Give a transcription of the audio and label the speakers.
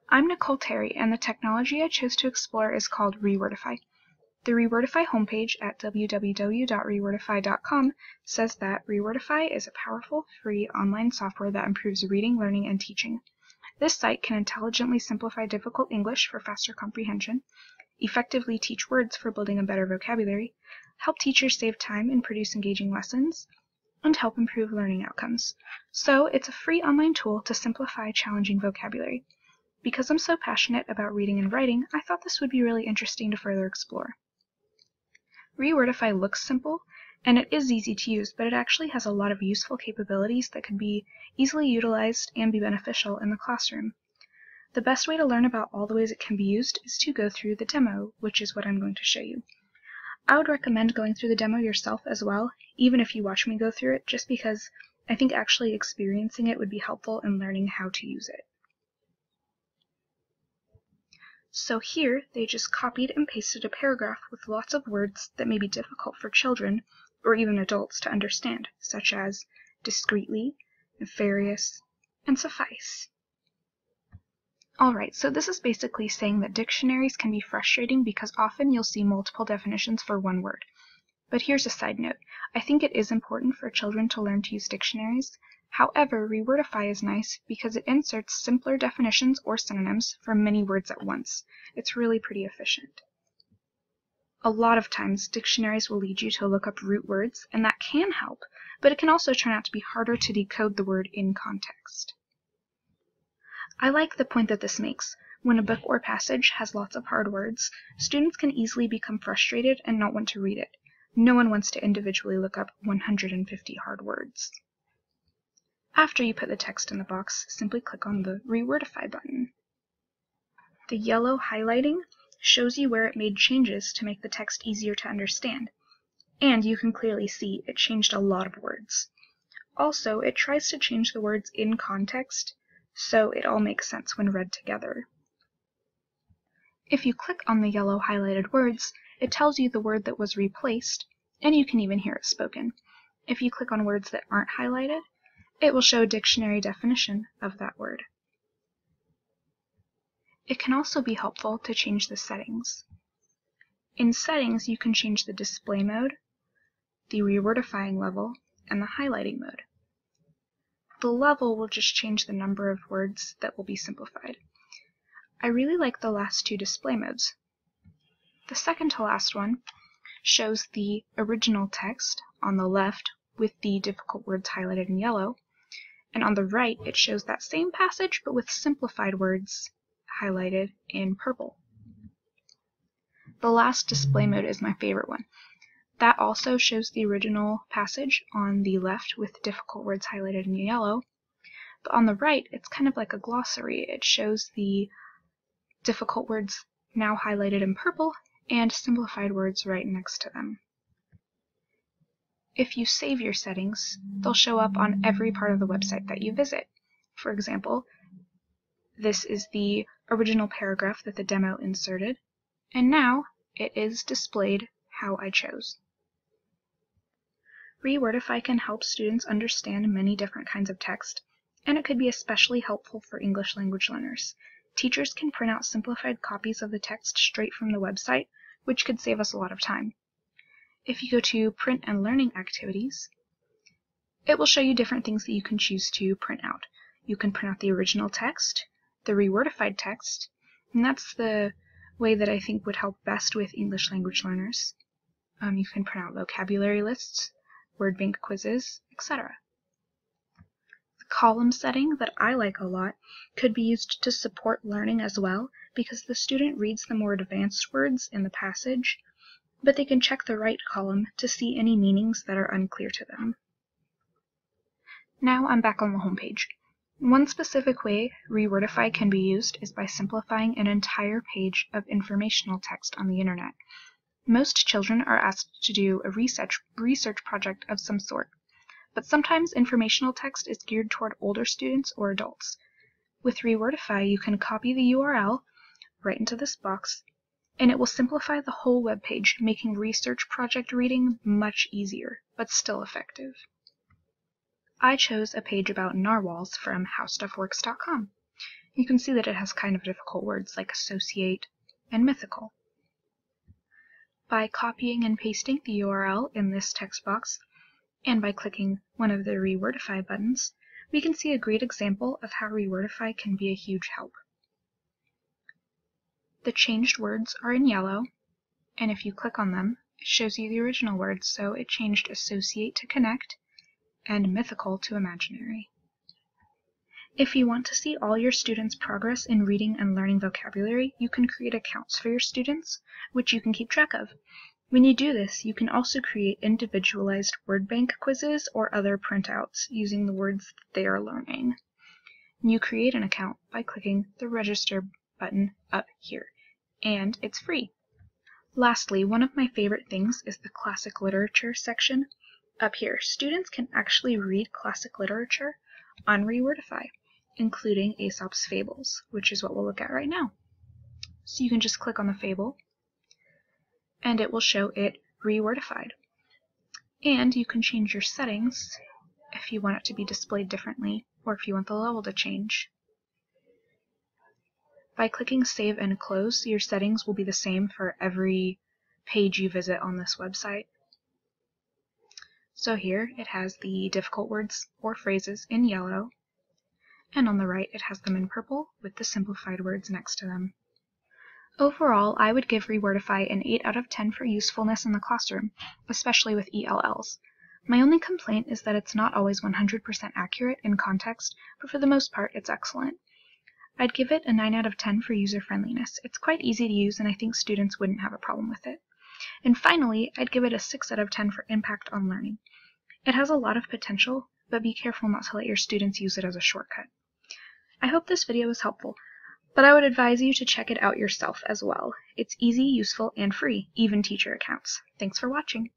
Speaker 1: I'm Nicole Terry, and the technology I chose to explore is called Rewordify. The Rewordify homepage at www.rewordify.com says that Rewordify is a powerful, free online software that improves reading, learning, and teaching. This site can intelligently simplify difficult English for faster comprehension, effectively teach words for building a better vocabulary, help teachers save time and produce engaging lessons, and help improve learning outcomes. So it's a free online tool to simplify challenging vocabulary. Because I'm so passionate about reading and writing, I thought this would be really interesting to further explore. Rewordify looks simple, and it is easy to use, but it actually has a lot of useful capabilities that can be easily utilized and be beneficial in the classroom. The best way to learn about all the ways it can be used is to go through the demo, which is what I'm going to show you. I would recommend going through the demo yourself as well, even if you watch me go through it, just because I think actually experiencing it would be helpful in learning how to use it. So here, they just copied and pasted a paragraph with lots of words that may be difficult for children, or even adults, to understand, such as discreetly, nefarious, and suffice. Alright, so this is basically saying that dictionaries can be frustrating because often you'll see multiple definitions for one word. But here's a side note. I think it is important for children to learn to use dictionaries. However, Rewordify is nice because it inserts simpler definitions or synonyms for many words at once. It's really pretty efficient. A lot of times, dictionaries will lead you to look up root words, and that can help, but it can also turn out to be harder to decode the word in context. I like the point that this makes. When a book or passage has lots of hard words, students can easily become frustrated and not want to read it. No one wants to individually look up 150 hard words. After you put the text in the box, simply click on the Rewordify button. The yellow highlighting shows you where it made changes to make the text easier to understand, and you can clearly see it changed a lot of words. Also, it tries to change the words in context, so it all makes sense when read together. If you click on the yellow highlighted words, it tells you the word that was replaced, and you can even hear it spoken. If you click on words that aren't highlighted, it will show a dictionary definition of that word. It can also be helpful to change the settings. In settings, you can change the display mode, the rewordifying level, and the highlighting mode. The level will just change the number of words that will be simplified. I really like the last two display modes. The second to last one shows the original text on the left with the difficult words highlighted in yellow, and on the right it shows that same passage but with simplified words highlighted in purple. The last display mode is my favorite one. That also shows the original passage on the left with difficult words highlighted in yellow, but on the right it's kind of like a glossary. It shows the difficult words now highlighted in purple and simplified words right next to them. If you save your settings, they'll show up on every part of the website that you visit. For example, this is the original paragraph that the demo inserted, and now it is displayed how I chose. Rewordify can help students understand many different kinds of text, and it could be especially helpful for English language learners. Teachers can print out simplified copies of the text straight from the website, which could save us a lot of time. If you go to Print and Learning Activities, it will show you different things that you can choose to print out. You can print out the original text, the rewordified text, and that's the way that I think would help best with English language learners. You can print out vocabulary lists, word bank quizzes, etc. The column setting that I like a lot could be used to support learning as well, because the student reads the more advanced words in the passage, but they can check the right column to see any meanings that are unclear to them. Now I'm back on the homepage. One specific way Rewordify can be used is by simplifying an entire page of informational text on the internet. Most children are asked to do a research project of some sort, but sometimes informational text is geared toward older students or adults. With Rewordify, you can copy the URL right into this box, and it will simplify the whole web page, making research project reading much easier, but still effective. I chose a page about narwhals from howstuffworks.com. you can see that it has kind of difficult words like associate and mythical. By copying and pasting the URL in this text box, and by clicking one of the Rewordify buttons, we can see a great example of how Rewordify can be a huge help. The changed words are in yellow, and if you click on them, it shows you the original words, so it changed associate to connect and mythical to imaginary. If you want to see all your students' progress in reading and learning vocabulary, you can create accounts for your students, which you can keep track of. When you do this, you can also create individualized word bank quizzes or other printouts using the words that they are learning. You create an account by clicking the Register button up here, and it's free. Lastly, one of my favorite things is the classic literature section. Up here, students can actually read classic literature on Rewordify, including Aesop's Fables, which is what we'll look at right now. So you can just click on the fable, and it will show it rewordified. And you can change your settings if you want it to be displayed differently, or if you want the level to change. By clicking Save and Close, your settings will be the same for every page you visit on this website. So here it has the difficult words or phrases in yellow, and on the right it has them in purple with the simplified words next to them. Overall, I would give Rewordify an 8 out of 10 for usefulness in the classroom, especially with ELLs. My only complaint is that it's not always 100% accurate in context, but for the most part it's excellent. I'd give it a 9 out of 10 for user-friendliness. It's quite easy to use, and I think students wouldn't have a problem with it. And finally, I'd give it a 6 out of 10 for impact on learning. It has a lot of potential, but be careful not to let your students use it as a shortcut. I hope this video was helpful, but I would advise you to check it out yourself as well. It's easy, useful, and free, even teacher accounts. Thanks for watching.